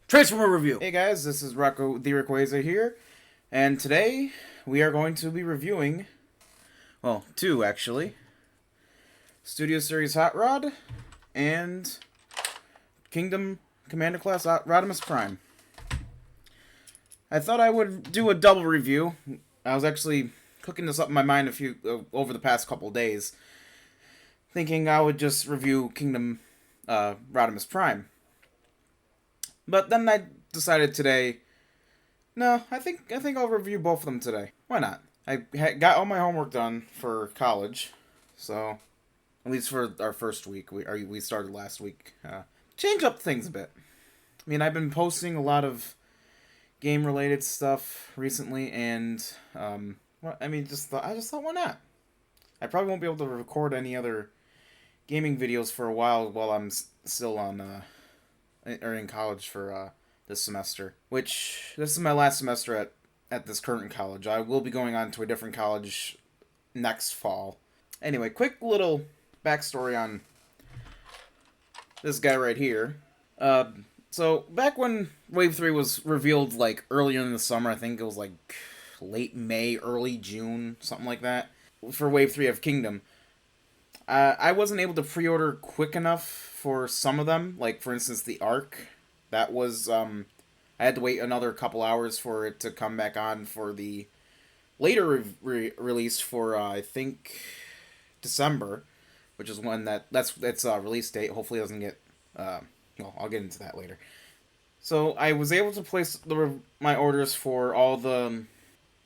Transformer review. Hey guys, this is Rocco the Rayquaza here, and today we are going to be reviewing, well, two actually, Studio Series Hot Rod and Kingdom Commander Class Rodimus Prime. I thought I would do a double review. I was actually cooking this up in my mind over the past couple days, thinking I would just review Kingdom Rodimus Prime. But then I decided today, no, I think I'll review both of them today. Why not? I got all my homework done for college, so at least for our first week, we started last week. Change up things a bit. I mean, I've been posting a lot of game-related stuff recently, and I just thought, why not? I probably won't be able to record any other gaming videos for a while I'm still on or in college for this semester. Which this is my last semester at this current college. I will be going on to a different college next fall. Anyway, quick little backstory on this guy right here. So back when Wave 3 was revealed, like earlier in the summer, I think it was like late May, early June, something like that, for Wave 3 of Kingdom. I wasn't able to pre-order quick enough for some of them, like for instance the Arc. That was I had to wait another couple hours for it to come back on for the later release for I think December, which is when that's its release date. Hopefully it doesn't get well, I'll get into that later. So I was able to place my orders for all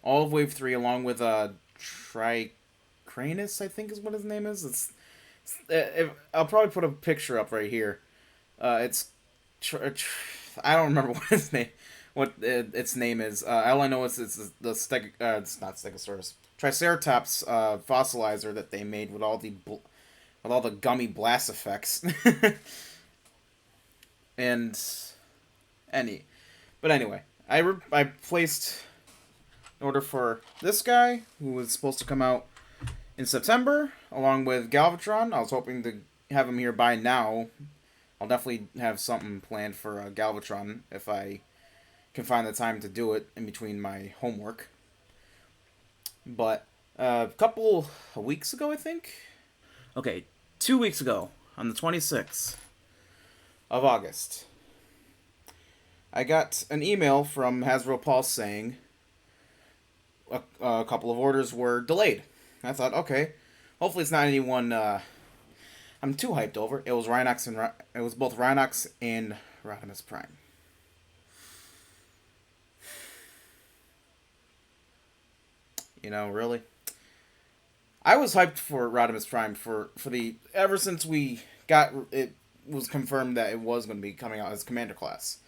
of Wave 3 along with Tricranus, I think is what his name is. I'll probably put a picture up right here. It's I don't remember what its name is. All I know is it's it's not Stegosaurus, Triceratops fossilizer that they made with all the gummy blast effects. and but anyway, I placed an order for this guy who was supposed to come out in September, along with Galvatron. I was hoping to have him here by now. I'll definitely have something planned for Galvatron if I can find the time to do it in between my homework. But a couple of weeks ago, I think. Okay, 2 weeks ago, on the 26th of August, I got an email from Hasbro Pulse saying a couple of orders were delayed. I thought, okay, hopefully it's not anyone I'm too hyped over. It was it was both Rhinox and Rodimus Prime. You know, really? I was hyped for Rodimus Prime for the ever since we got it was confirmed that it was going to be coming out as Commander Class.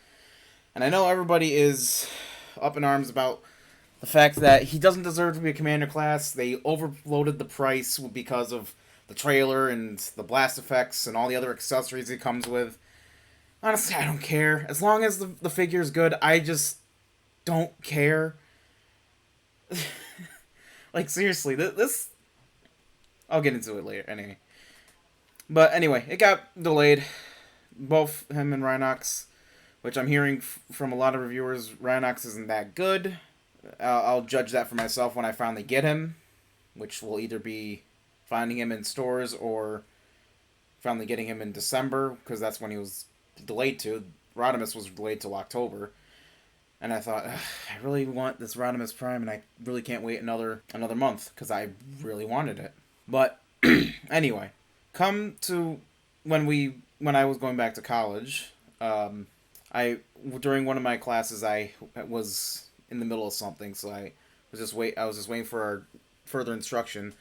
And I know everybody is up in arms about the fact that he doesn't deserve to be a Commander Class. They overloaded the price because of the trailer and the blast effects and all the other accessories it comes with. Honestly, I don't care. As long as the figure is good, I just don't care. Like, seriously, this... I'll get into it later, anyway. But anyway, it got delayed. Both him and Rhinox, which I'm hearing from a lot of reviewers, Rhinox isn't that good. I'll judge that for myself when I finally get him, which will either be finding him in stores or finally getting him in December, because that's when he was delayed to. Rodimus was delayed till October. And I thought, I really want this Rodimus Prime, and I really can't wait another month, because I really wanted it. But anyway, come to when I was going back to college, during one of my classes I was in the middle of something, so I was just waiting for our further instruction.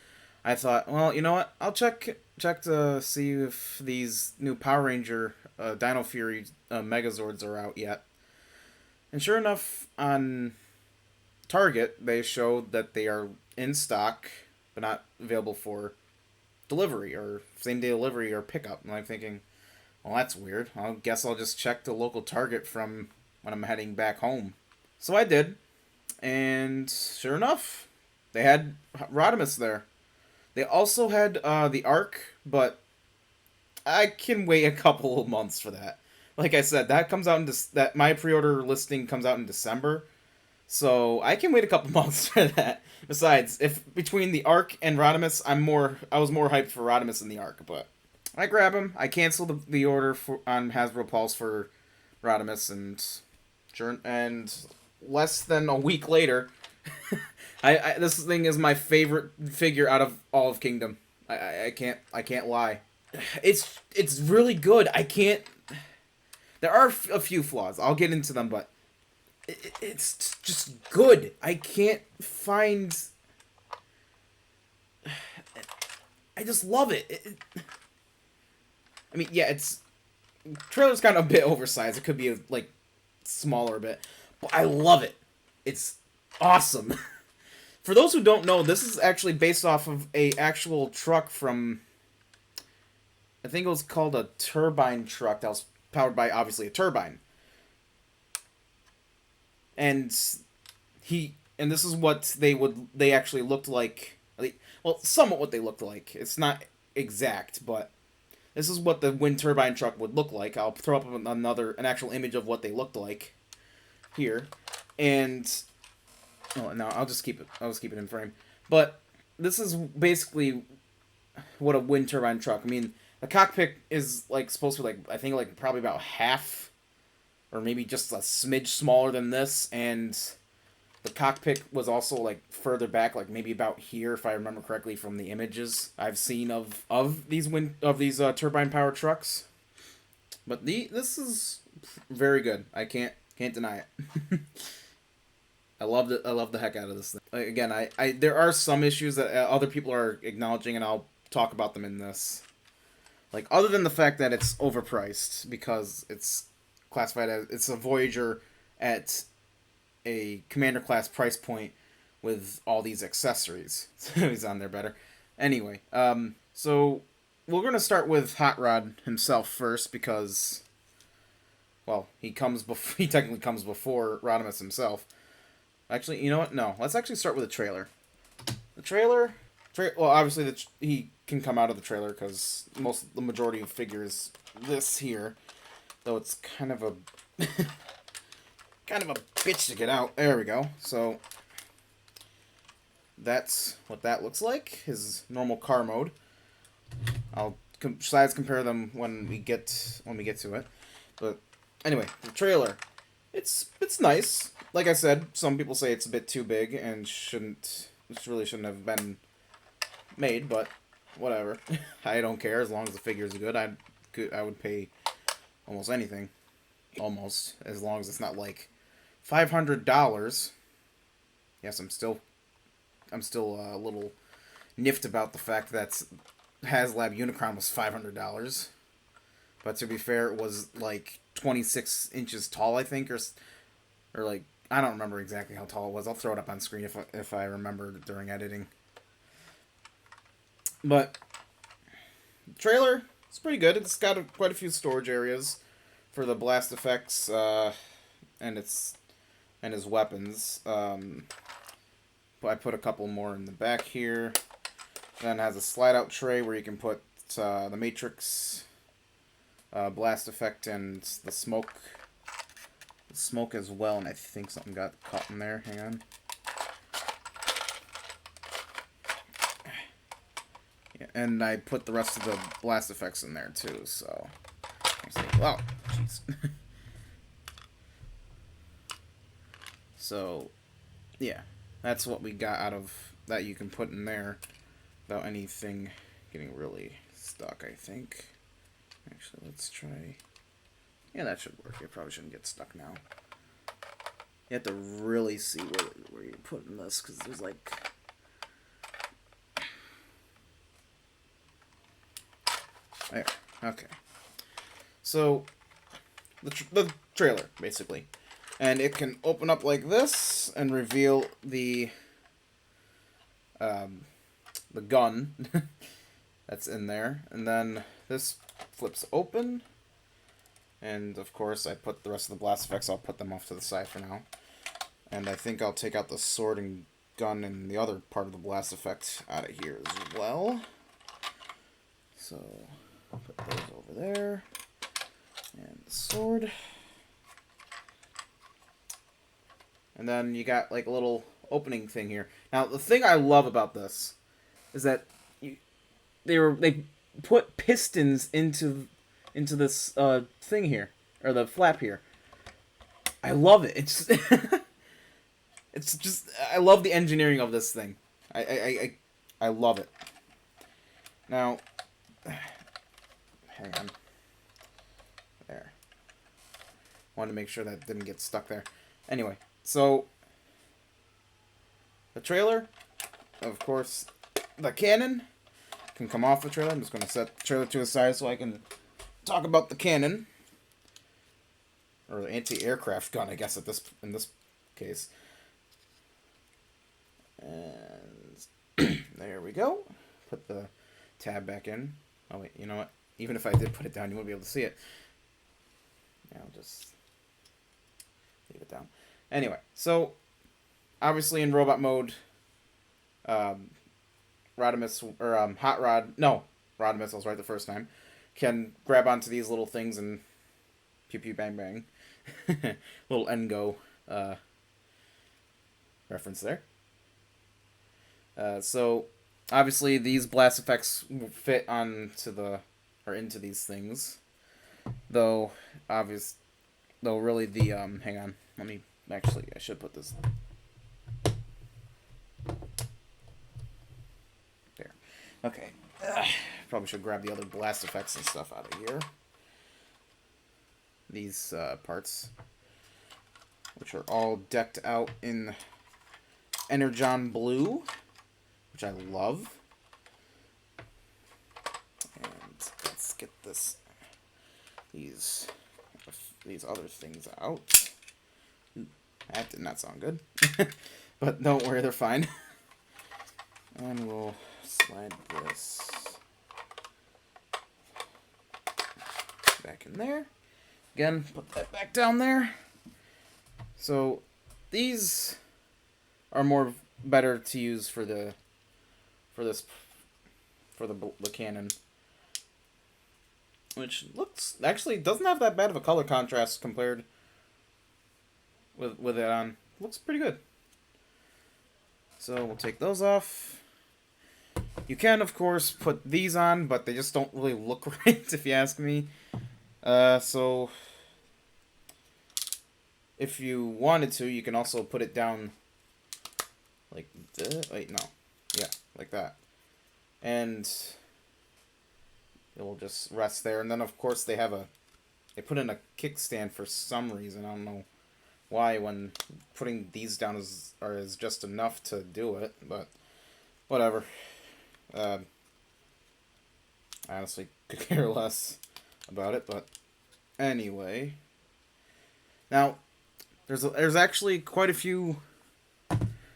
I thought, well, you know what? I'll check to see if these new Power Ranger Dino Fury Megazords are out yet. And sure enough, on Target, they showed that they are in stock, but not available for delivery, or same-day delivery, or pickup. And I'm thinking, well, that's weird. I guess I'll just check the local Target from when I'm heading back home. So I did, and sure enough, they had Rodimus there. They also had the Arc, but I can wait a couple of months for that. like I said, that comes out in that my pre-order listing comes out in December, so I can wait a couple months for that. Besides, if between the Arc and Rodimus, I was more hyped for Rodimus than the Arc, but I grab him. I cancel the order on Hasbro Pulse for Rodimus, and less than a week later, this thing is my favorite figure out of all of Kingdom. I can't lie. It's really good. I can't. There are a few flaws. I'll get into them, but it's just good. I can't find. I just love it. I mean, yeah, trailer's kind of a bit oversized. It could be like smaller a bit, but I love it. It's awesome. For those who don't know, this is actually based off of a actual truck from, I think it was called a Turbine truck that was powered by, obviously, a turbine. And this is what they actually looked like. Well, somewhat what they looked like. It's not exact, but this is what the wind turbine truck would look like. I'll throw up an actual image of what they looked like here. And oh, no, I'll just keep it in frame. But this is basically what a wind turbine truck. I mean, the cockpit is like supposed to be like, I think like probably about half or maybe just a smidge smaller than this, and the cockpit was also like further back, like maybe about here if I remember correctly from the images I've seen of these turbine powered trucks. But this is very good. I can't deny it. I loved it. I love the heck out of this thing. Again, there are some issues that other people are acknowledging, and I'll talk about them in this. Like, other than the fact that it's overpriced because it's classified as it's a Voyager at a Commander class price point with all these accessories. So he's on there better. Anyway, so we're gonna start with Hot Rod himself first because, well, he technically comes before Rodimus himself. Actually, you know what? No, let's actually start with a trailer. The trailer, well, obviously he can come out of the trailer because the majority of figures this here, though it's kind of a bitch to get out. There we go. So that's what that looks like. His normal car mode. I'll compare them when we get to it. But anyway, the trailer. It's nice. Like I said, some people say it's a bit too big and really shouldn't have been made, but whatever. I don't care as long as the figure's good. I would pay almost anything. Almost, as long as it's not like $500. Yes, I'm still a little niffed about the fact that HasLab Unicron was $500. But to be fair, it was like 26 inches tall, I think, or like, I don't remember exactly how tall it was. I'll throw it up on screen if I remember during editing. But the trailer, it's pretty good. It's got quite a few storage areas for the blast effects and his weapons. But I put a couple more in the back here. Then it has a slide-out tray where you can put the Matrix blast effect and the smoke as well, and I think something got caught in there. Hang on. Yeah, and I put the rest of the blast effects in there too, so wow, jeez. So yeah, that's what we got out of that. You can put in there without anything getting really stuck, I think. Actually, let's try. Yeah, that should work. It probably shouldn't get stuck now. You have to really see where you're putting this, because there's like... There. Okay. So, the trailer, basically. And it can open up like this and reveal the gun that's in there. And then this flips open. And, of course, I put the rest of the blast effects, I'll put them off to the side for now. And I think I'll take out the sword and gun and the other part of the blast effect out of here as well. So, I'll put those over there. And the sword. And then you got like a little opening thing here. Now the thing I love about this is that they put pistons into this thing here, or the flap here. I love it. It's it's just, I love the engineering of this thing. I love it. Now, hang on. There. Wanted to make sure that didn't get stuck there. Anyway, so the trailer, of course, the cannon can come off the trailer. I'm just going to set the trailer to the side so I can talk about the cannon, or the anti-aircraft gun, I guess, in this case. And there we go. Put the tab back in. Oh wait, you know what? Even if I did put it down, you wouldn't be able to see it. Yeah, I'll just leave it down. Anyway, so obviously in robot mode, Rodimus, or Hot Rod, no, Rodimus, I was right the first time, can grab onto these little things and pew pew bang bang. Little Engo reference there. So obviously these blast effects fit onto into these things, though really the hang on, let me actually, I should put this there. Okay. Probably should grab the other blast effects and stuff out of here. These parts, which are all decked out in Energon Blue, which I love. And let's get these other things out. Ooh, that did not sound good. But don't worry, they're fine. And we'll slide this back in there. Again, put that back down there. So these are better to use for the cannon, which actually doesn't have that bad of a color contrast compared with it on. Looks pretty good. So we'll take those off. You can, of course, put these on, but they just don't really look right, if you ask me. So if you wanted to, you can also put it down like this. Wait, no. Yeah, like that. And it will just rest there. And then, of course, they put in a kickstand for some reason. I don't know why, when putting these down is just enough to do it, but whatever. I honestly could care less about it, but anyway. Now, there's actually quite a few.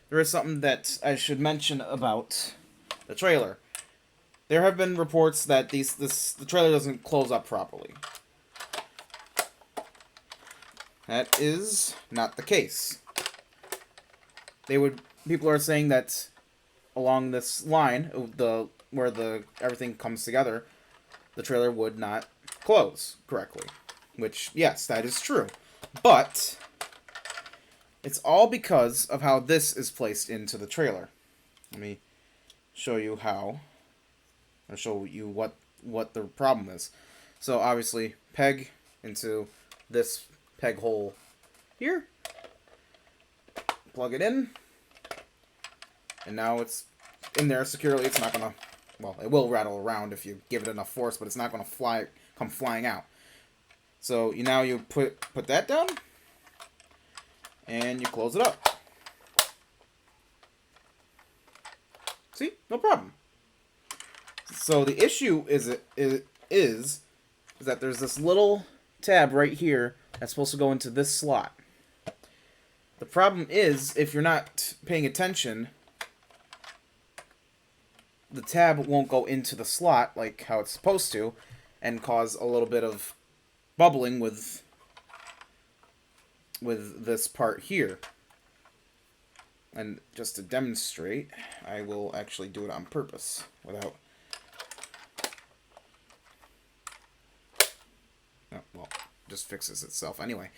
There is something that I should mention about the trailer. There have been reports that the trailer doesn't close up properly. That is not the case. People are saying that along this line, where everything comes together, the trailer would not close correctly. Which, yes, that is true. But it's all because of how this is placed into the trailer. Let me show you how. I'll show you what the problem is. So obviously, peg into this peg hole here. Plug it in. And now it's in there securely. It's not gonna, well, it will rattle around if you give it enough force, but it's not gonna come flying out. So now you put that down, and you close it up. See, no problem. So the issue is that there's this little tab right here that's supposed to go into this slot. The problem is, if you're not paying attention, the tab won't go into the slot like how it's supposed to, and cause a little bit of bubbling with this part here. And just to demonstrate, I will actually do it on purpose without. just fixes itself anyway.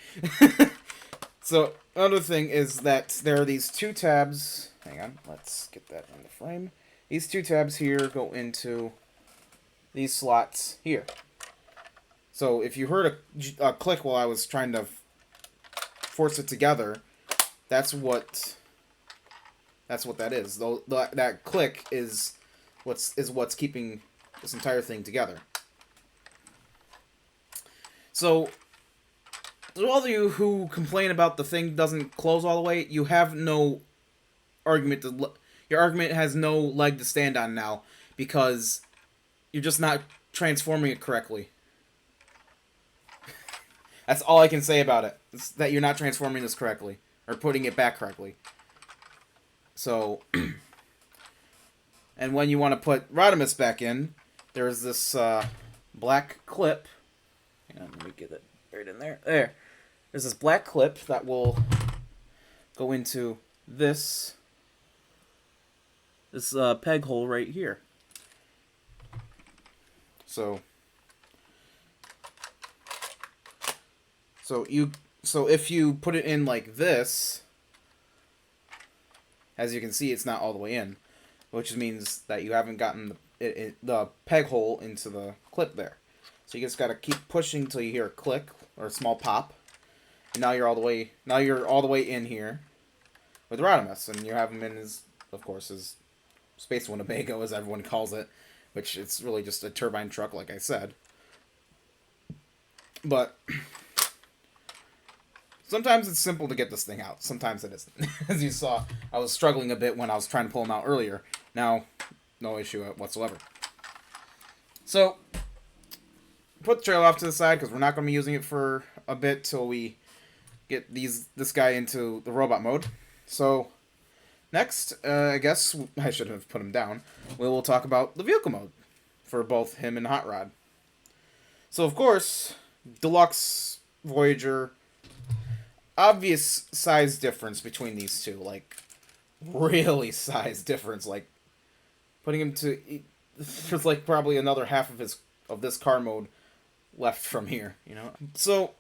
So, another thing is that there are these two tabs. Hang on, let's get that in the frame. These two tabs here go into these slots here. So, if you heard a click while I was trying to force it together, that's what that is. That click is what's keeping this entire thing together. So, to all of you who complain about the thing doesn't close all the way, you have no argument your argument has no leg to stand on now, because you're just not transforming it correctly. That's all I can say about it. It's that you're not transforming this correctly, or putting it back correctly. So, and when you want to put Rodimus back in, there's this black clip. Hang on, let me get it right in there. There. There's this black clip that will go into this peg hole right here. So if you put it in like this, as you can see, it's not all the way in, which means that you haven't gotten the peg hole into the clip there. So you just gotta keep pushing until you hear a click or a small pop. And now you're all the way in here with Rodimus, and you have him in his Space Winnebago, as everyone calls it, which it's really just a turbine truck, like I said. But sometimes it's simple to get this thing out. Sometimes it isn't. As you saw, I was struggling a bit when I was trying to pull him out earlier. Now, no issue whatsoever. So, put the trailer off to the side, because we're not going to be using it for a bit till we get this guy into the robot mode. So, next, I guess I should have put him down. We will talk about the vehicle mode for both him and Hot Rod. So, of course, Deluxe, Voyager, obvious size difference between these two. Like, really size difference. Like, putting him to... There's like probably another half of this car mode left from here, you know? So,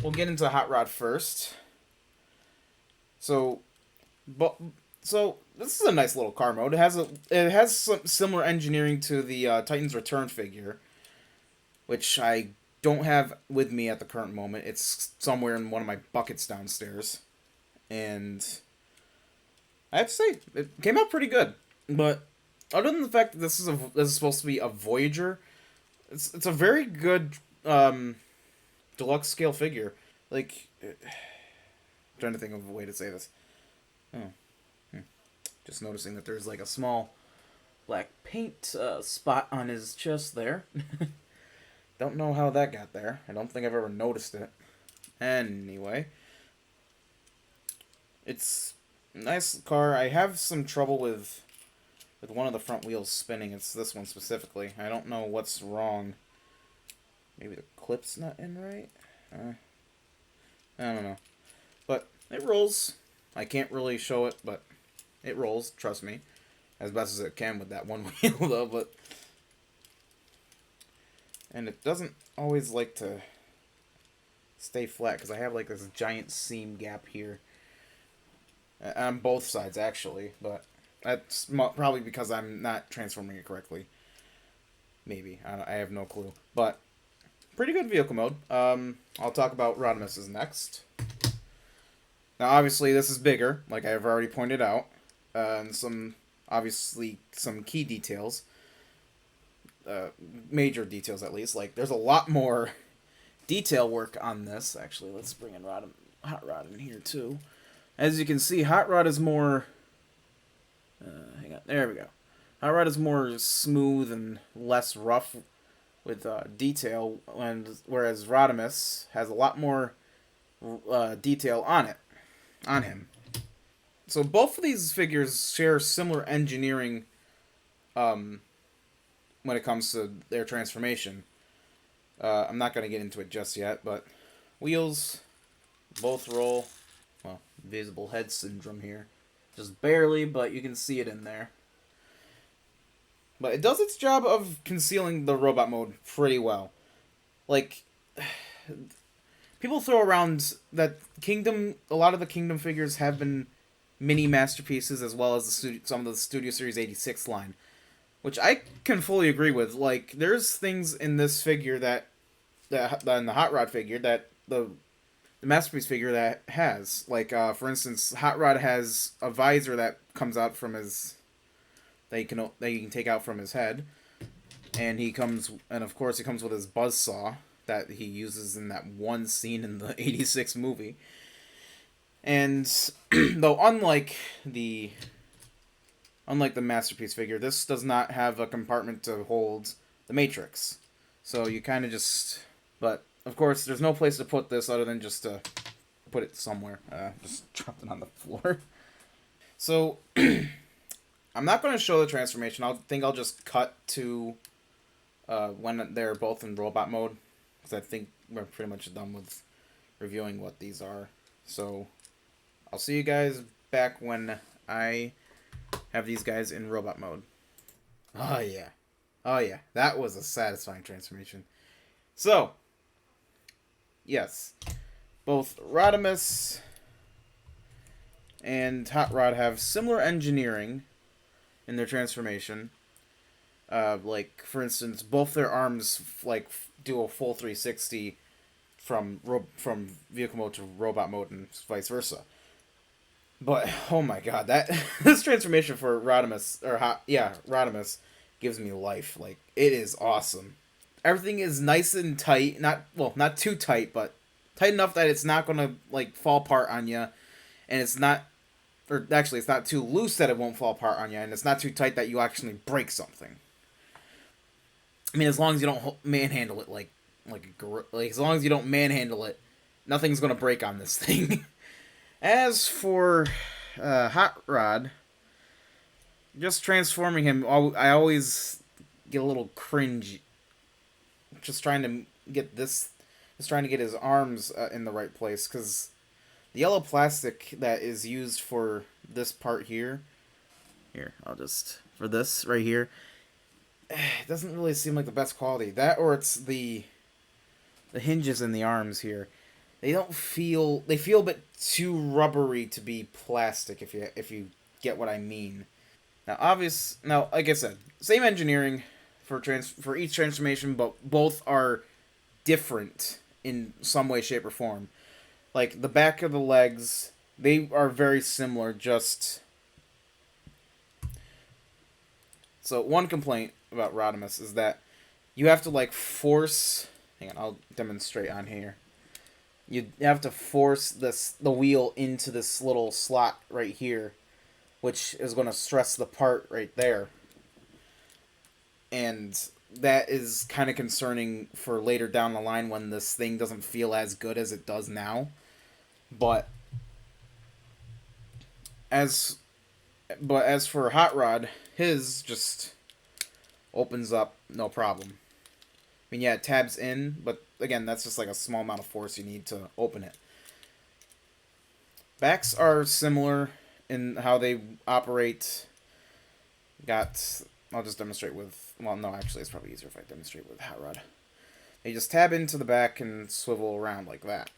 we'll get into Hot Rod first. So this is a nice little car mode. It has some similar engineering to the Titan's Return figure, which I don't have with me at the current moment. It's somewhere in one of my buckets downstairs, and I have to say it came out pretty good. But other than the fact that this is supposed to be a Voyager, it's a very good deluxe scale figure. Like, I'm trying to think of a way to say this. Just noticing that there's like a small black paint spot on his chest there. Don't know how that got there. I don't think I've ever noticed it. Anyway, it's a nice car. I have some trouble with one of the front wheels spinning. It's this one specifically. I don't know what's wrong. Maybe the clip's not in right? I don't know. But it rolls. I can't really show it, but it rolls, trust me. As best as it can with that one wheel, though, and it doesn't always like to stay flat, because I have like this giant seam gap here. On both sides, actually, but that's probably because I'm not transforming it correctly. Maybe. I have no clue. But, pretty good vehicle mode. I'll talk about Rodimus's next. Now, obviously, this is bigger, like I've already pointed out. And some key details. Major details, at least. Like, there's a lot more detail work on this. Actually, let's bring in Hot Rod in here, too. As you can see, Hot Rod is more... hang on, there we go. Hot Rod is more smooth and less rough with detail, whereas Rodimus has a lot more detail on him. So both of these figures share similar engineering when it comes to their transformation. I'm not going to get into it just yet, but wheels both roll. Well, visible head syndrome here. Just barely, but you can see it in there. But it does its job of concealing the robot mode pretty well. Like, people throw around that Kingdom. A lot of the Kingdom figures have been mini masterpieces, as well as some of the Studio Series 86 line, which I can fully agree with. Like, there's things in this figure that in the Hot Rod figure that the masterpiece figure that has, like, for instance, Hot Rod has a visor that comes out from his that he can take out from his head, and of course he comes with his buzzsaw that he uses in that one scene in the '86 movie. And though unlike the masterpiece figure, this does not have a compartment to hold the Matrix. So you kind of just, but of course there's no place to put this other than just to put it somewhere. Just dropped it on the floor. So I'm not going to show the transformation. I'll just cut to when they're both in robot mode, because I think we're pretty much done with reviewing what these are. So I'll see you guys back when I have these guys in robot mode. Oh yeah. Oh yeah. That was a satisfying transformation. So, yes. Both Rodimus and Hot Rod have similar engineering in their transformation. Like, for instance, both their arms do a full 360 from vehicle mode to robot mode and vice versa. But oh my god, that this transformation for Rodimus gives me life. Like, it is awesome. Everything is nice and tight, not too tight, but tight enough that it's not gonna fall apart on you, and it's not too loose that it won't fall apart on you, and it's not too tight that you actually break something. I mean, as long as you don't manhandle it as long as you don't manhandle it, nothing's gonna break on this thing. As for Hot Rod, just transforming him, I always get a little cringe. Just trying to get his arms in the right place, because the yellow plastic that is used for this part here, for this right here, it doesn't really seem like the best quality. That, or it's the hinges in the arms here. They feel a bit too rubbery to be plastic, if you get what I mean. Now, like I said, same engineering for each transformation, but both are different in some way, shape, or form. Like, the back of the legs, they are very similar, just... So, one complaint about Rodimus is that you have to, force... Hang on, I'll demonstrate on here. You have to force the wheel into this little slot right here, which is going to stress the part right there. And that is kind of concerning for later down the line when this thing doesn't feel as good as it does now. But as for Hot Rod, his just opens up no problem. I mean, yeah, it tabs in, but again, that's just a small amount of force you need to open it. Backs are similar in how they operate. I'll just demonstrate with... Well, no, actually, it's probably easier if I demonstrate with Hot Rod. They just tab into the back and swivel around like that.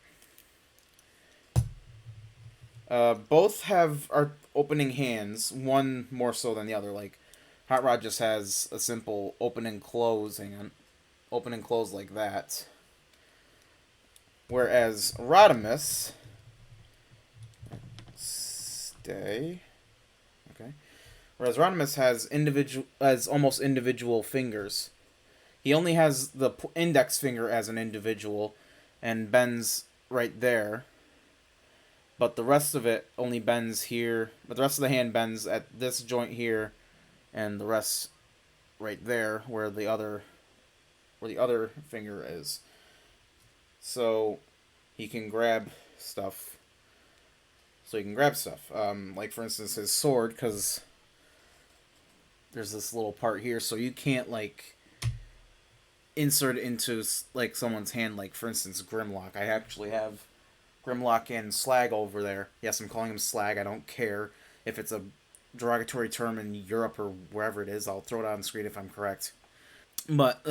Both are opening hands, one more so than the other. Like, Hot Rod just has a simple open and close. Hang on. Open and close like that. Whereas Rodimus... Stay... Okay. Whereas Rodimus has almost individual fingers. He only has the index finger as an individual and bends right there. But the rest of it only bends here. But the rest of the hand bends at this joint here, and the rest right there where the other finger is. So he can grab stuff. Like, for instance, his sword, because there's this little part here, so you can't insert it into someone's hand. Like, for instance, Grimlock. I actually have Grimlock and Slag over there. Yes, I'm calling him Slag. I don't care if it's a derogatory term in Europe or wherever it is. I'll throw it on the screen if I'm correct. But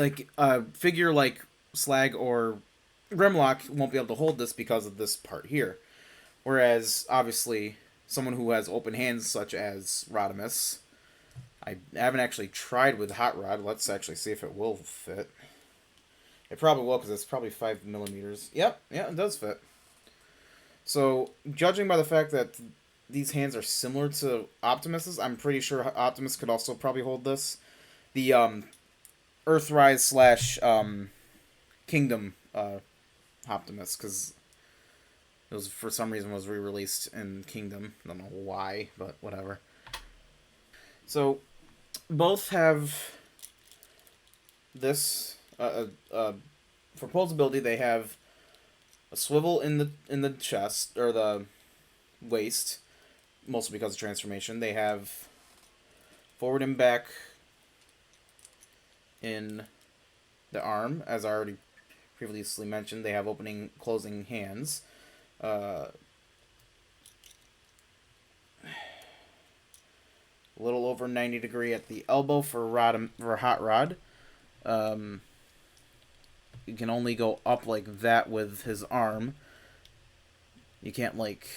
figure like Slag or Grimlock won't be able to hold this because of this part here. Whereas, obviously, someone who has open hands such as Rodimus, I haven't actually tried with Hot Rod. Let's actually see if it will fit. It probably will because it's probably 5mm. Yep, yeah, it does fit. So, judging by the fact that these hands are similar to Optimus's, I'm pretty sure Optimus could also probably hold this. The Earthrise / Kingdom Optimus, because it was, for some reason, was re-released in Kingdom. I don't know why, but whatever. So, both have this. For posability, they have a swivel in the chest, or the waist, mostly because of transformation. They have forward and back in the arm, as I already previously mentioned. They have opening, closing hands. A little over 90 degree at the elbow for Hot Rod. You can only go up like that with his arm. You can't like...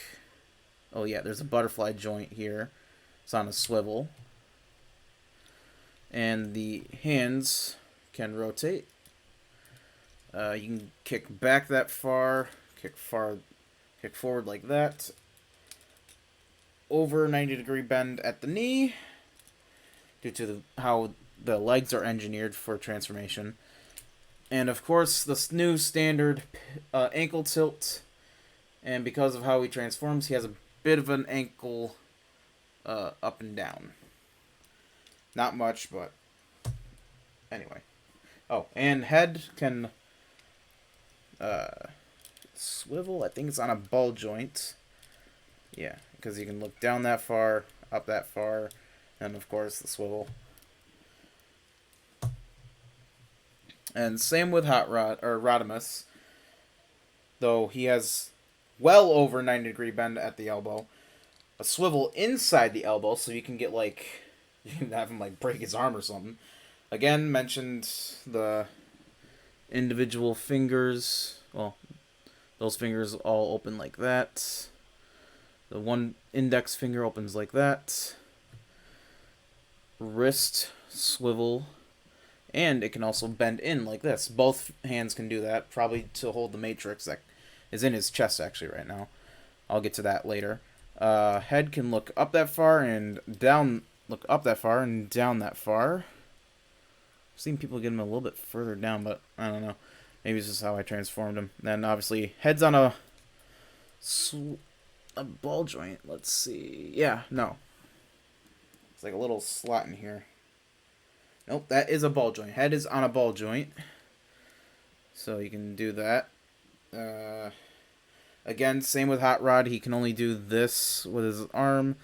Oh yeah, there's a butterfly joint here. It's on a swivel. And the hands can rotate. You can kick back that far, kick forward like that. Over 90 degree bend at the knee, due to how the legs are engineered for transformation. And of course, the new standard ankle tilt. And because of how he transforms, he has a bit of an ankle up and down. Not much, but anyway. Oh, and head can swivel. I think it's on a ball joint. Yeah, because you can look down that far, up that far, and of course the swivel. And same with Hot Rod, or Rodimus, though he has well over 90 degree bend at the elbow. A swivel inside the elbow, so you can get like, you can have him like break his arm or something. Again, mentioned the individual fingers. Well, those fingers all open like that. The one index finger opens like that. Wrist swivel. And it can also bend in like this. Both hands can do that, probably to hold the Matrix that is in his chest actually right now. I'll get to that later. Head can look up that far and down, look up that far and down that far. I've seen people get him a little bit further down, but I don't know. Maybe it's just how I transformed him. Then obviously head's on a ball joint. Let's see. Yeah, no. It's like a little slot in here. Nope, that is a ball joint. Head is on a ball joint. So you can do that. Again, same with Hot Rod. He can only do this with his arm.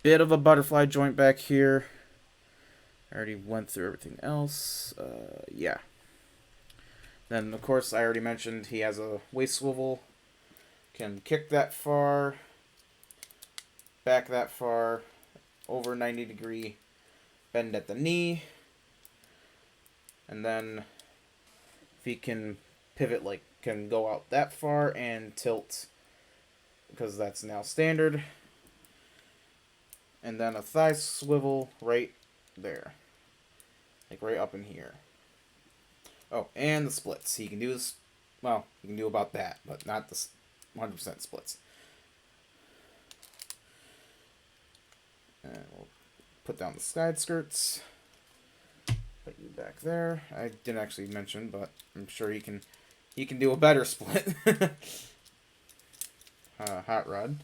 Bit of a butterfly joint back here. I already went through everything else. Yeah. Then, of course, I already mentioned he has a waist swivel. Can kick that far. Back that far. Over 90 degree bend at the knee. And then if he can pivot, like, can go out that far and tilt, because that's now standard. And then a thigh swivel right there. Like right up in here. Oh, and the splits. He can do this, well, he can do about that, but not the 100% splits. And we'll put down the side skirts. Put you back there. I didn't actually mention, but I'm sure he can do a better split. Hot Rod.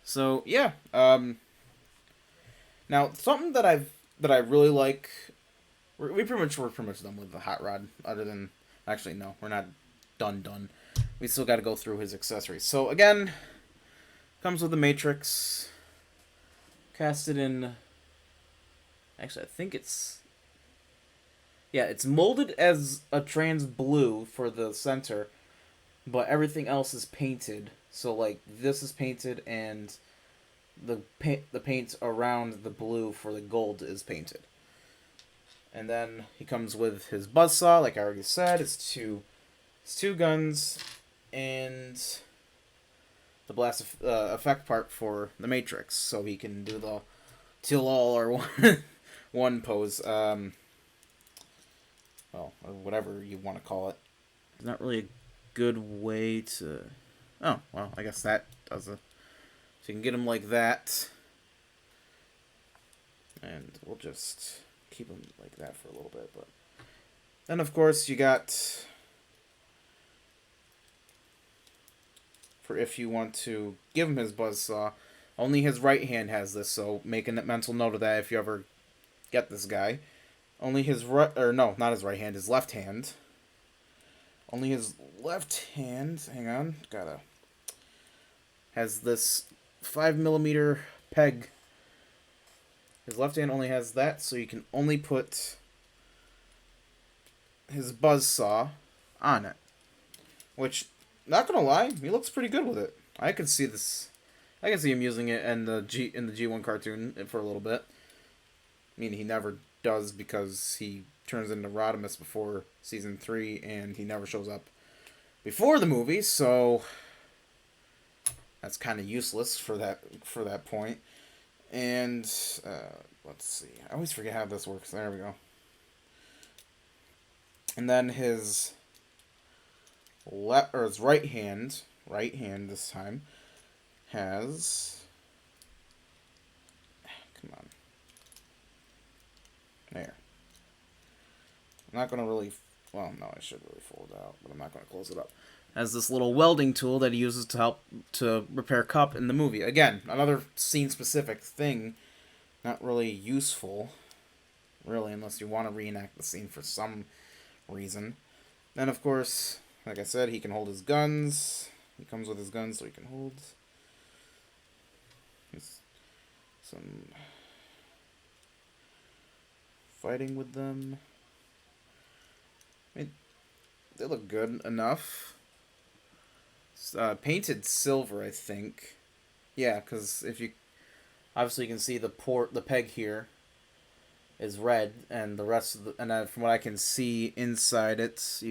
So yeah. Now something that I really like. We're pretty much done with the Hot Rod. Other than, actually no, we're not done. We still got to go through his accessories. So again, comes with the Matrix. Casted in. Actually, I think it's. Yeah, it's molded as a trans blue for the center, but everything else is painted. So like this is painted, and the paint around the blue for the gold is painted. And then he comes with his buzzsaw, like I already said. It's to It's two guns and the blast effect part for the Matrix, so he can do the till all or one pose. Well, or whatever you want to call it. It's not really a good way to. Oh well, I guess that does it. So you can get him like that, and we'll just keep him like that for a little bit. But then, of course, you got. For if you want to give him his buzzsaw, only his right hand has this, so make a mental note of that if you ever get this guy. Only his right, or no, not his right hand, his left hand. Only his left hand, hang on, has this 5mm peg. His left hand only has that, so you can only put his buzzsaw on it. Which, not gonna lie, he looks pretty good with it. I can see this. I can see him using it in the G1 cartoon for a little bit. I mean, he never does because he turns into Rodimus before season 3, and he never shows up before the movie, so that's kind of useless for that point. And let's see. I always forget how this works. There we go. And then his his right hand this time has. Come on. There. I'm not gonna really. Well, no, I should really fold it out, but I'm not gonna close it up. Has this little welding tool that he uses to help to repair Cup in the movie. Again, another scene-specific thing. Not really useful, really, unless you want to reenact the scene for some reason. Then, of course, like I said, he can hold his guns. He comes with his guns, so he can hold some fighting with them. I mean, they look good enough. Painted silver, I think. Yeah, because if you obviously you can see the peg here is red, and the rest of from what I can see inside it,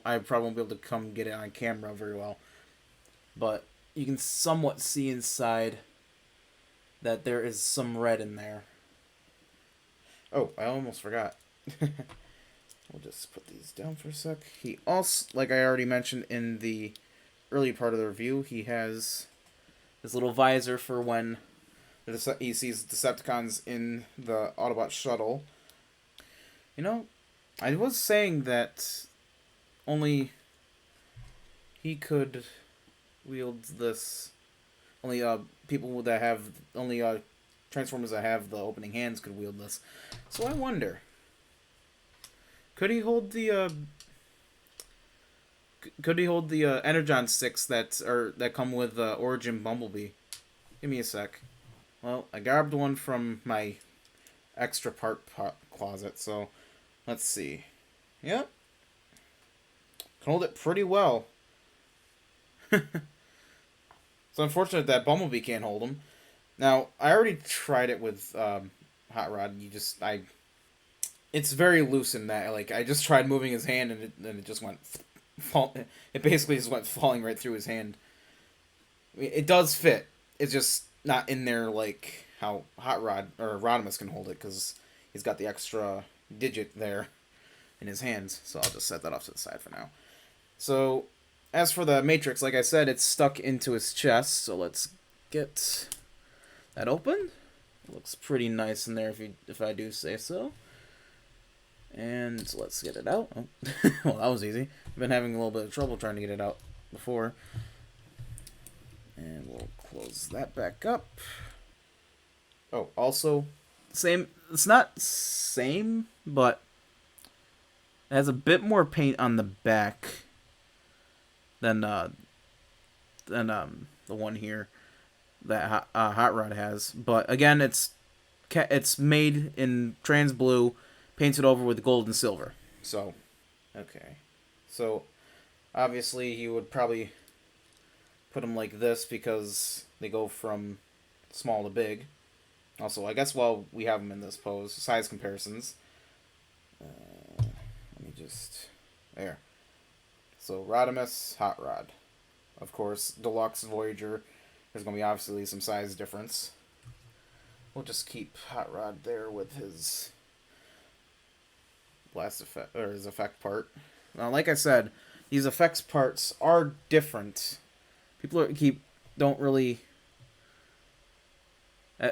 I probably won't be able to come get it on camera very well, but you can somewhat see inside that there is some red in there. Oh, I almost forgot. We'll just put these down for a sec. He also, like I already mentioned in the early part of the review, he has this little visor for when he sees Decepticons in the Autobot shuttle. You know, I was saying that only he could wield this. Only people that have Transformers that have the opening hands could wield this. So I wonder, could he hold the Energon sticks that come with Origin Bumblebee? Give me a sec. Well, I grabbed one from my extra part closet, so let's see. Yep. Can hold it pretty well. It's unfortunate that Bumblebee can't hold him. Now, I already tried it with Hot Rod. It's very loose in that. Like, I just tried moving his hand, and it just went. It basically just went falling right through his hand. I mean, it does fit. It's just not in there like how Hot Rod or Rodimus can hold it, because he's got the extra digit there in his hands. So I'll just set that off to the side for now. So, as for the Matrix, like I said, it's stuck into his chest. So let's get that open. It looks pretty nice in there, if I do say so. And let's get it out. Oh. Well, that was easy. I've been having a little bit of trouble trying to get it out before. And we'll close that back up. Oh, also, same. It's not same, but it has a bit more paint on the back than the one here that Hot Rod has. But again, it's made in trans blue, painted over with gold and silver. So, okay. So, obviously, you would probably put them like this because they go from small to big. Also, I guess while we have them in this pose, size comparisons. Let me just... There. So Rodimus Hot Rod. Of course, Deluxe Voyager. There's going to be obviously some size difference. We'll just keep Hot Rod there with his blast effect, or his effect part. Now, like I said, these effects parts are different. People don't really.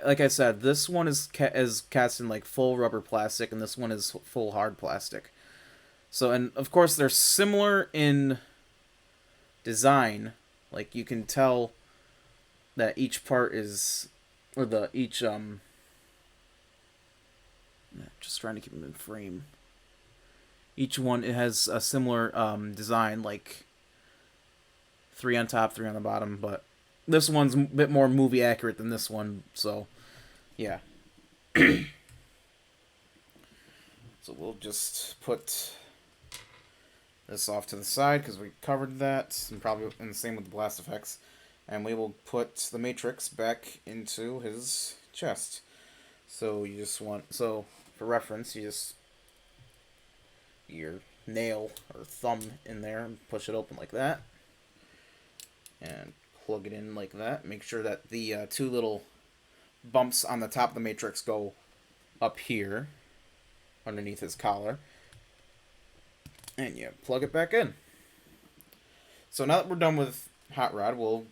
Like I said, this one is cast in like full rubber plastic, and this one is full hard plastic. So, and of course, they're similar in design. Like you can tell that each part is, or just trying to keep them in frame. Each one, it has a similar design, like 3 on top, 3 on the bottom, but this one's a bit more movie accurate than this one, so yeah. So we'll just put this off to the side because we covered that, and probably and the same with the blast effects. And we will put the Matrix back into his chest. So you just for reference, you just your nail or thumb in there and push it open like that, and plug it in like that. Make sure that the 2 little bumps on the top of the Matrix go up here underneath his collar, and you plug it back in. So now that we're done with Hot Rod, we'll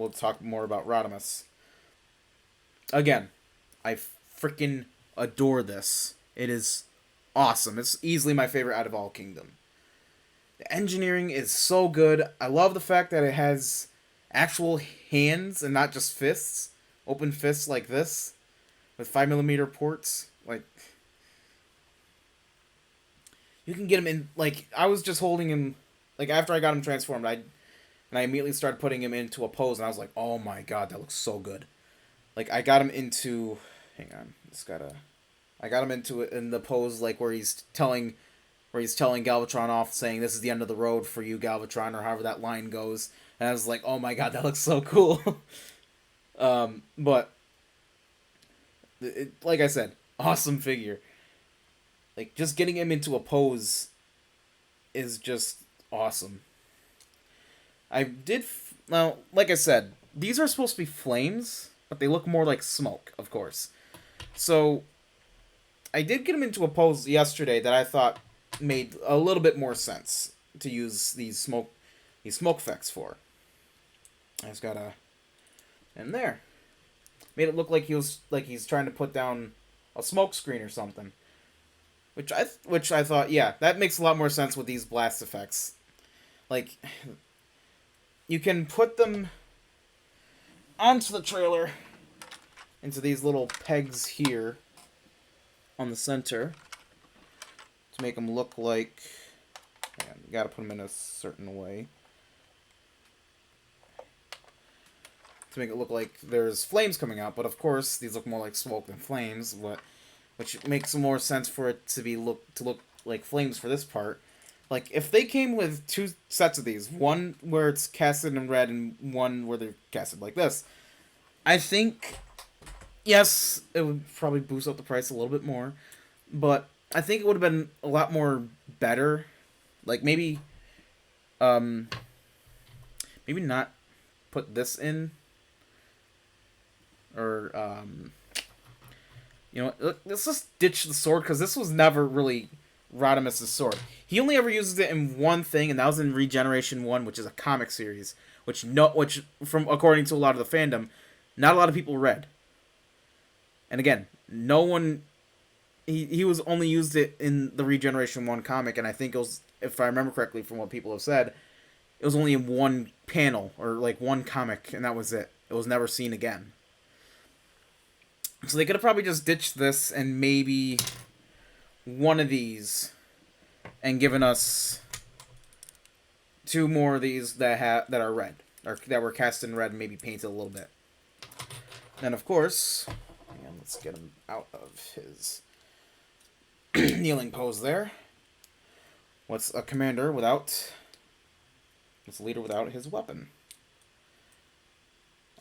talk more about Rodimus. Again, I freaking adore this. It is awesome. It's easily my favorite out of all Kingdom. The engineering is so good. I love the fact that it has actual hands and not just fists. Open fists like this with 5mm ports. Like, you can get him in, like, I was just holding him, like, after I got him transformed, I immediately started putting him into a pose, and I was like, oh my god, that looks so good. Like, I got him into, hang on, I got him into it in the pose, like, where he's telling Galvatron off, saying, this is the end of the road for you, Galvatron, or however that line goes. And I was like, oh my god, that looks so cool. But, like I said, awesome figure. Like, just getting him into a pose is just awesome. Now, like I said, these are supposed to be flames, but they look more like smoke, of course. So, I did get him into a pose yesterday that I thought made a little bit more sense to use these smoke effects for. I just gotta in there. Made it look like he's trying to put down a smoke screen or something. Which I thought, yeah, that makes a lot more sense with these blast effects. Like, you can put them onto the trailer into these little pegs here on the center to make them look like, you gotta put them in a certain way to make it look like there's flames coming out, but of course these look more like smoke than flames, which makes more sense for it to look like flames for this part. Like, if they came with 2 sets of these, one where it's casted in red and one where they're casted like this, I think, yes, it would probably boost up the price a little bit more, but I think it would have been a lot more better. Like, maybe not put this in, or, you know, let's just ditch the sword, because this was never really Rodimus' sword. He only ever uses it in one thing, and that was in Regeneration 1, which is a comic series, which from according to a lot of the fandom, not a lot of people read. And again, no one, he was only used it in the Regeneration 1 comic, and I think it was, if I remember correctly from what people have said, it was only in one panel, or like one comic, and that was it. It was never seen again. So they could have probably just ditched this and maybe one of these and given us 2 more of these that are red, or that were cast in red and maybe painted a little bit. Then, of course, and let's get him out of his kneeling pose there. What's a commander without... What's a leader without his weapon?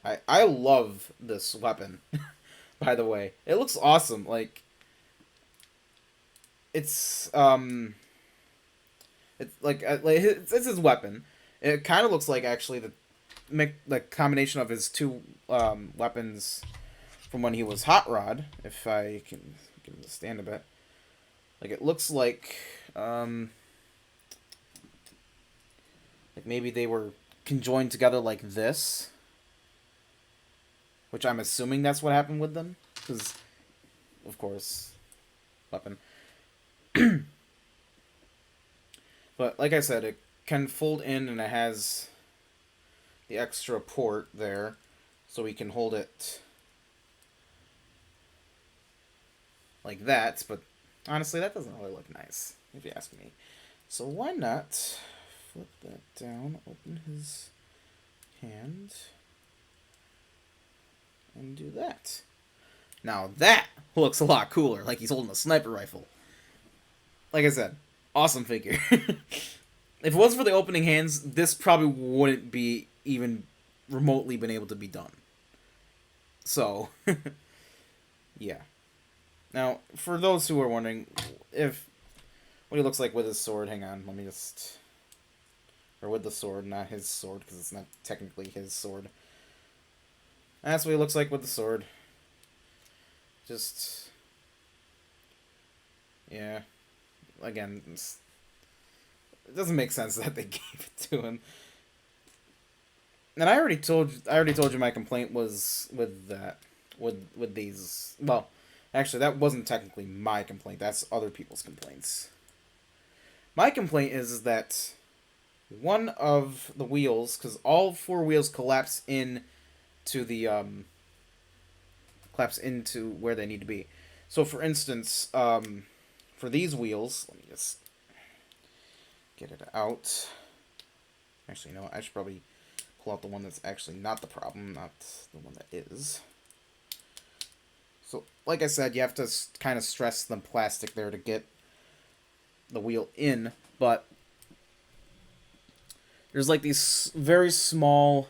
I love this weapon, by the way. It looks awesome. Like, it's, It's like it's his weapon. It kind of looks like actually the combination of his two weapons from when he was Hot Rod. If I can give him a stand a bit, like it looks like maybe they were conjoined together like this, which I'm assuming that's what happened with them, because of course, weapon. But like I said, it can fold in and it has the extra port there, so we can hold it like that. But honestly, that doesn't really look nice, if you ask me. So why not flip that down, open his hand, and do that. Now that looks a lot cooler, like he's holding a sniper rifle. Like I said, awesome figure. If it wasn't for the opening hands, this probably wouldn't be even remotely been able to be done. So, yeah. Now, for those who are wondering what he looks like with his sword, hang on, let me just... Or with the sword, not his sword, because it's not technically his sword. That's what he looks like with the sword. Just... Yeah. Again, it doesn't make sense that they gave it to him. And I already told you my complaint was with that, with these. Well, actually, that wasn't technically my complaint. That's other people's complaints. My complaint is that one of the wheels, because all four wheels collapse into the where they need to be. So, for instance, for these wheels, let me just get it out. Actually, you know what? I should probably pull out the one that's actually not the problem, not the one that is. So, like I said, you have to kind of stress the plastic there to get the wheel in, but there's like these very small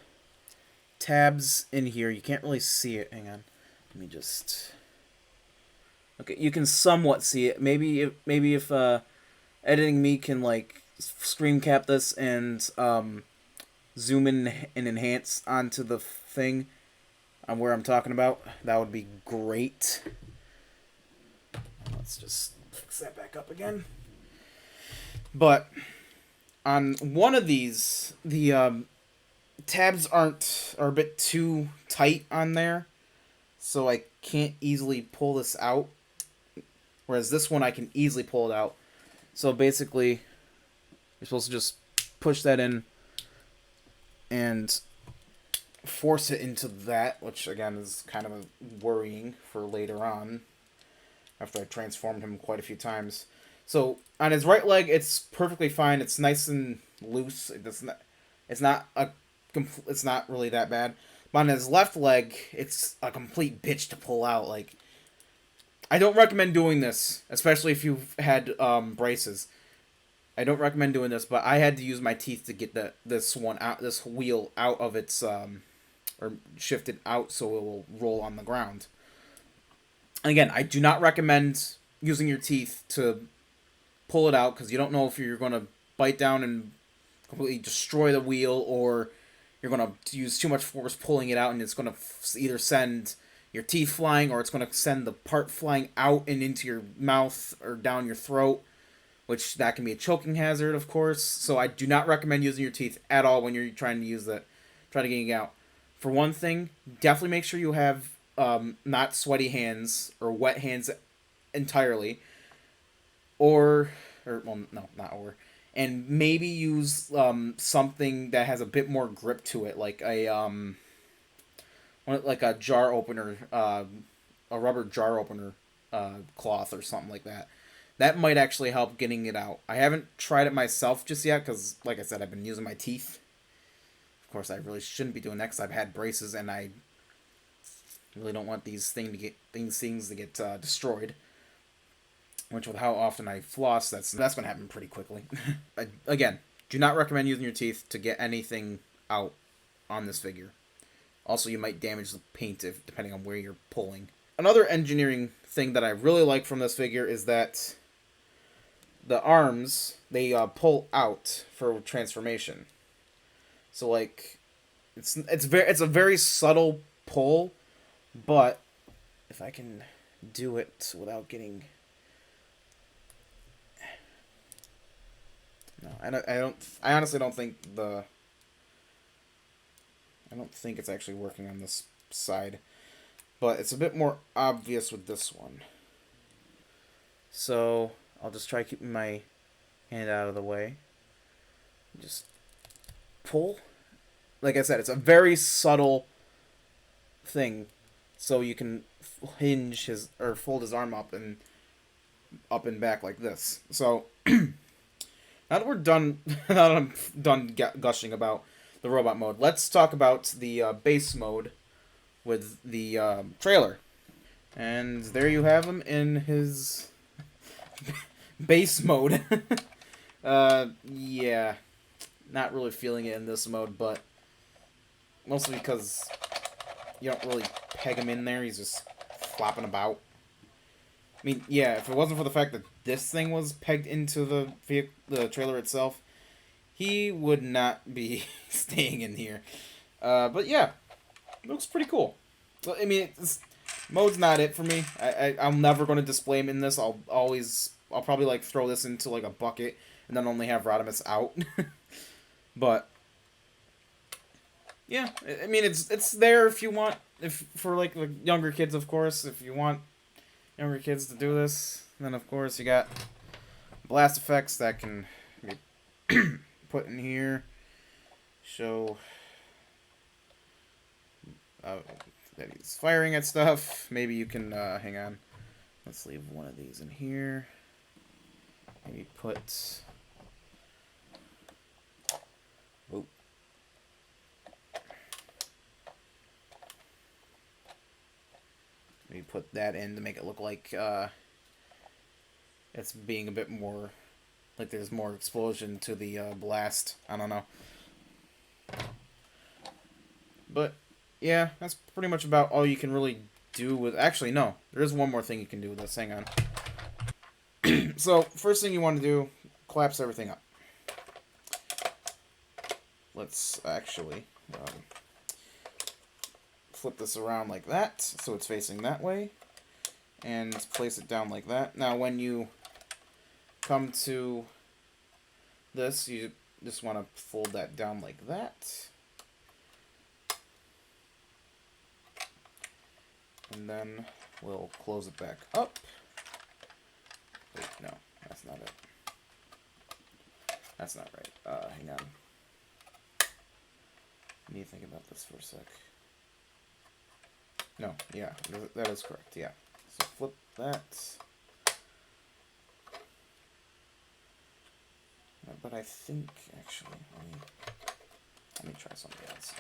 tabs in here. You can't really see it. Hang on. Let me just... Okay, you can somewhat see it. Maybe if editing me can like screen cap this and zoom in and enhance onto the thing on where I'm talking about, that would be great. Let's just fix that back up again. But on one of these, the tabs are a bit too tight on there, so I can't easily pull this out. Whereas this one, I can easily pull it out. So basically, you're supposed to just push that in and force it into that, which again is kind of worrying for later on, after I transformed him quite a few times. So on his right leg, it's perfectly fine. It's nice and loose. It's not really that bad. But on his left leg, it's a complete bitch to pull out. Like, I don't recommend doing this, especially if you've had braces. I don't recommend doing this, but I had to use my teeth to get this wheel out of its or shift it out so it will roll on the ground. And again, I do not recommend using your teeth to pull it out, because you don't know if you're going to bite down and completely destroy the wheel, or you're going to use too much force pulling it out and it's going to either send your teeth flying, or it's going to send the part flying out and into your mouth or down your throat, which that can be a choking hazard, of course. So I do not recommend using your teeth at all when you're trying to try to get it out. For one thing, definitely make sure you have not sweaty hands or wet hands entirely, and maybe use something that has a bit more grip to it, like a jar opener, a rubber jar opener cloth or something like that. That might actually help getting it out. I haven't tried it myself just yet because, like I said, I've been using my teeth. Of course, I really shouldn't be doing that because I've had braces and I really don't want these things to get destroyed. Which, with how often I floss, that's going to happen pretty quickly. Again, do not recommend using your teeth to get anything out on this figure. Also, you might damage the paint depending on where you're pulling. Another engineering thing that I really like from this figure is that the arms, they pull out for transformation. So like, it's a very subtle pull, but if I can do it without getting, no, I honestly don't think I don't think it's actually working on this side, but it's a bit more obvious with this one. So I'll just try keeping my hand out of the way. Just pull. Like I said, it's a very subtle thing, so you can hinge his or fold his arm up and back like this. So now that we're done, now that I'm done gushing about the robot mode, let's talk about the base mode with the trailer. And there you have him in his base mode. Yeah, not really feeling it in this mode, but mostly because you don't really peg him in there. He's just flopping about. I mean, yeah, if it wasn't for the fact that this thing was pegged into the trailer itself, he would not be staying in here. But yeah, it looks pretty cool. So, I mean, mode's not it for me. I'm never going to display him in this. I'll probably like throw this into like a bucket and then only have Rodimus out. But yeah, I mean it's there if you want, if for like the younger kids, of course. If you want younger kids to do this, then of course you got blast effects that can be put in here. Show that he's firing at stuff. Maybe you can hang on. Let's leave one of these in here. Maybe put. Oh. Maybe put that in to make it look like it's being a bit more, like there's more explosion to the blast. I don't know. But yeah, that's pretty much about all you can really do with. Actually, no, there is one more thing you can do with this. Hang on. So first thing you want to do, collapse everything up. Let's actually flip this around like that, so it's facing that way, and place it down like that. Now when you come to this, you just want to fold that down like that. And then we'll close it back up. Wait, no, that's not it. That's not right. Hang on. I need to think about this for a sec. No, yeah, that is correct, yeah. So flip that. But I think, actually, let me try something else.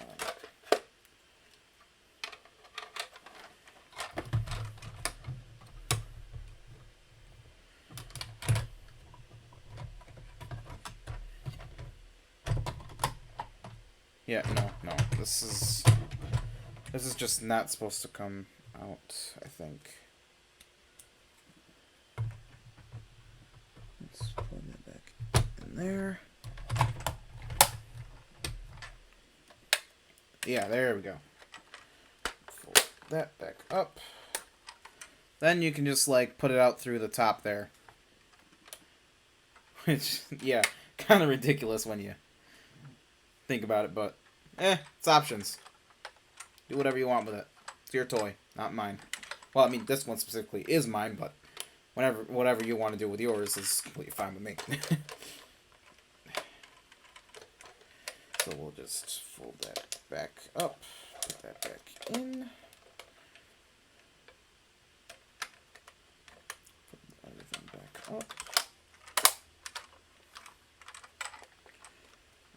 Yeah, no. This is just not supposed to come out, I think. Let's plug that back in there. Yeah, there we go. Fold that back up. Then you can just like put it out through the top there. Which, yeah, kind of ridiculous when you think about it, but it's options. Do whatever you want with it. It's your toy, not mine. Well, I mean, this one specifically is mine, but whatever you want to do with yours is completely fine with me. So we'll just fold that back up, put that back in. Put everything back up.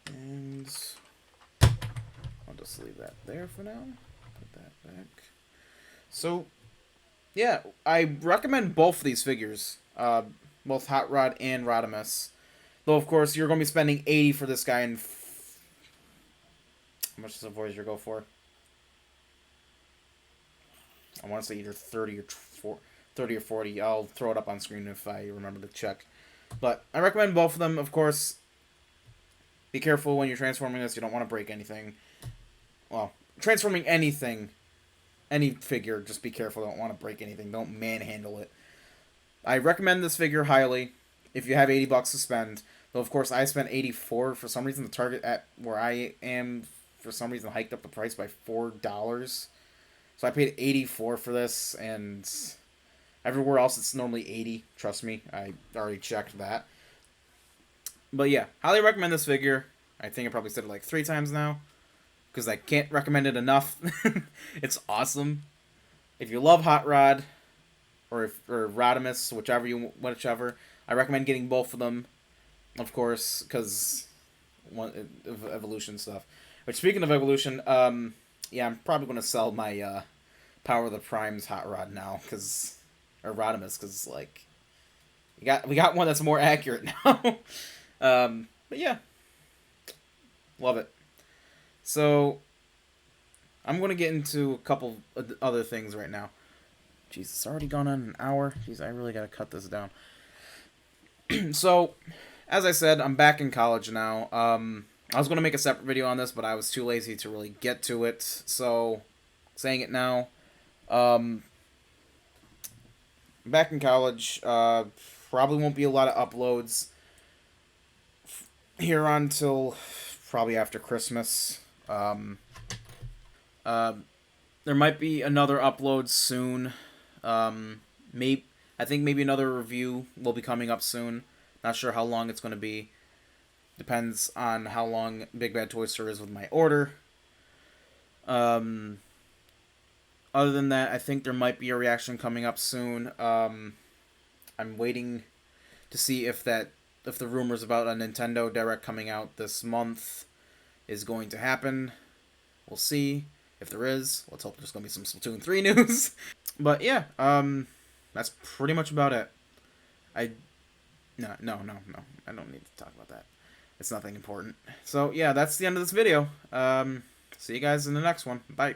And I'll just leave that there for now. Put that back. So, yeah, I recommend both of these figures, both Hot Rod and Rodimus. Though, of course, you're going to be spending $80 for this guy. And how much does a Voyager go for? I want to say either 30 or 40. I'll throw it up on screen if I remember to check. But I recommend both of them. Of course, be careful when you're transforming this. You don't want to break anything. Well, transforming anything, any figure, just be careful. Don't want to break anything. Don't manhandle it. I recommend this figure highly if you have $80 to spend. Though, of course, I spent 84 for some reason. The Target at where I am, for some reason, hiked up the price by $4. So I paid 84 for this, and everywhere else it's normally 80. Trust me, I already checked that. But yeah, highly recommend this figure. I think I probably said it like 3 times now, because I can't recommend it enough. It's awesome. If you love Hot Rod, or Rodimus, whichever, I recommend getting both of them, of course, because one of evolution stuff. But speaking of evolution, yeah, I'm probably gonna sell my Power of the Prime's Hot Rod now, or Rodimus, because like we got one that's more accurate now. But yeah, love it. So I'm gonna get into a couple other things right now. Jeez, it's already gone on an hour. Jeez, I really gotta cut this down. So, as I said, I'm back in college now. I was gonna make a separate video on this, but I was too lazy to really get to it. So, saying it now. Back in college. Probably won't be a lot of uploads here until probably after Christmas. There might be another upload soon. Maybe I think maybe another review will be coming up soon. Not sure how long it's going to be. Depends on how long Big Bad Toy Store is with my order. Other than that, I think there might be a reaction coming up soon. I'm waiting to see if the rumors about a Nintendo Direct coming out this month is going to happen. We'll see. If there is, let's hope there's going to be some Splatoon 3 news. But yeah, that's pretty much about it. No. I don't need to talk about that. It's nothing important. So yeah, that's the end of this video. See you guys in the next one. Bye.